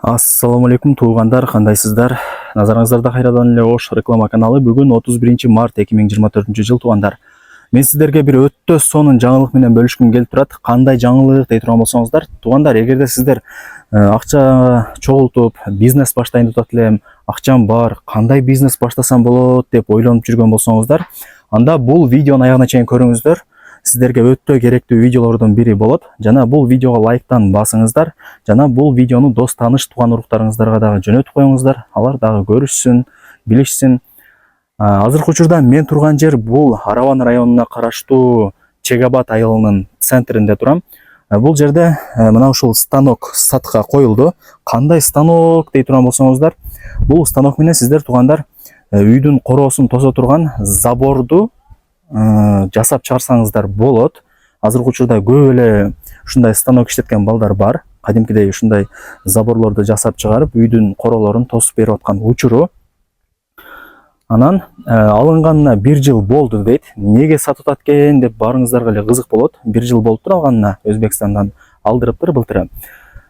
Ассаламу алейкум туугандар, кандайсыздар? Назарыңыздарда кайрадан эле Ош реклама каналы. Бүгүн 31 март 2024 жыл туугандар. Мен сиздерге бир өтө сонун жаңылык менен бөлүшкүм келип турат. Кандай жаңылык дей турган болсоңуздар, туугандар, эгерде сиздер акча чогултуп, бизнес баштайын деп атат элем, акчам бар, кандай бизнес баштасам болот деп ойлонуп жүргөн болсоңуздар, анда бул видеону аягына чейин көрүңүздөр. Сиздерге өтө керектүү видеолордун бири болот. Жана бул видеого лайктан басыңыздар. Жана бул видеону дос тааныш тууган уруктарыңыздарга дагы жөнөтүп коюңуздар. Алар дагы көрүшсүн, билишсин. Азыркы учурда мен турган жер бул Араван районуна караштуу Чегабад айылынын центринде турам. Бул жерде мына ушул станок сатка коюлду. Кандай станок дей турган болсоңуздар, бул станок менен сиздер туугандар үйдүн короосун тосо турган заборду жасап чыгарсаңыздар болот. Азыркы учурда көп эле ушундай станок иштеткен балдар бар. Кадимкидей ушундай заборлорду жасап чыгарып, үйдүн королорун тосуп берип аткан учуру. Анан алынганына 1 жыл болду дейт. Неге сатып атат экен деп барыңыздарга эле кызык болот. 1 жыл болуптур алганына, Өзбекстандан алдырыптыр былтыр.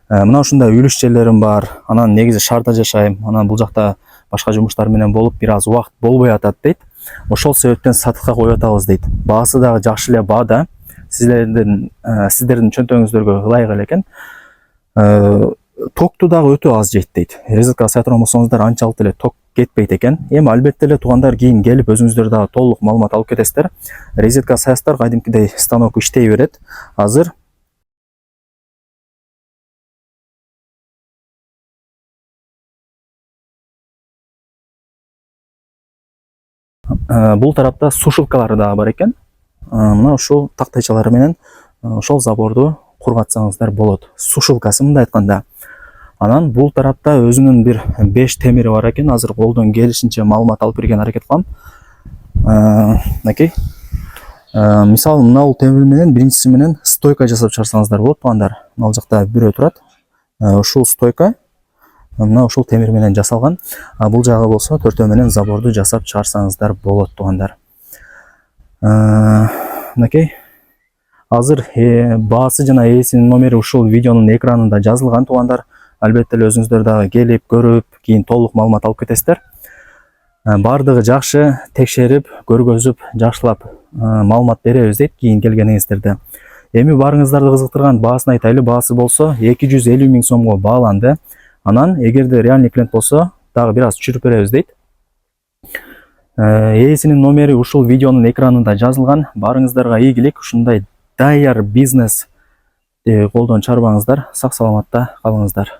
Мына ушундай үлүш жерлерим бар. Анан негизи шаарда жашайм. Анан бул жакта башка жумуштар менен болуп, бир аз убакыт болбой атат дейт. Ошол себептен сатыкка коюп атабыз дейт. Баасы дагы жакшы эле баада. Сиздердин чөнтөгүңүздөргө ылайык эле экен. Токту дагы өтө аз жейт дейт. Розетка сая турган болсоңуздар анчалык эле ток кетпейт экен. Эми албетте эле туугандар кийин келип өзүңүздөр дагы толук маалымат алып кетесиздер. Розетка саясыздар, кадимкидей станок иштей берет. Азыр бул тарапта сушилкалары дагы бар экен. Мына ушул тактайчалары менен ошол заборду кургатсаңыздар болот. Сушилкасы мындай айтканда. Анан бул тарапта өзүнүн бир 5 темири бар экен. Азыр колдон келишинче маалымат алып берген аракет кылам. Мынакей. Мисалы мына бул темир менен биринчиси менен стойка жасап чыгарсаңыздар болот туугандар. Мына жакта бирөө турат. Ушул стойка мына ушул темир менен жасалган. Бул жагы болсо төртөө менен заборду жасап чыгарсаңыздар болот туугандар. Мынакей. Азыр баасы жана ээсинин номери ушул видеонун экранында жазылган туугандар. Албетте эле өзүңүздөр дагы келип, көрүп, кийин толук маалымат алып кетесиздер. Бардыгы жакшы, текшерип, көргөзүп, жакшылап маалымат беребиз дейт кийин келгениңиздерде. Эми барыңыздарды кызыктырган баасын айтайлы. Баасы болсо 250 000 сомго бааланды. Анан эгерде реальный клиент болсо, дагы бир аз түшүрүп беребиз дейт. Ээсинин номери ушул видеонун экранында жазылган. Барыңыздарга ийгилик. Ушундай даяр бизнес колдон чарбаңыздар. Сак саламатта калыңыздар.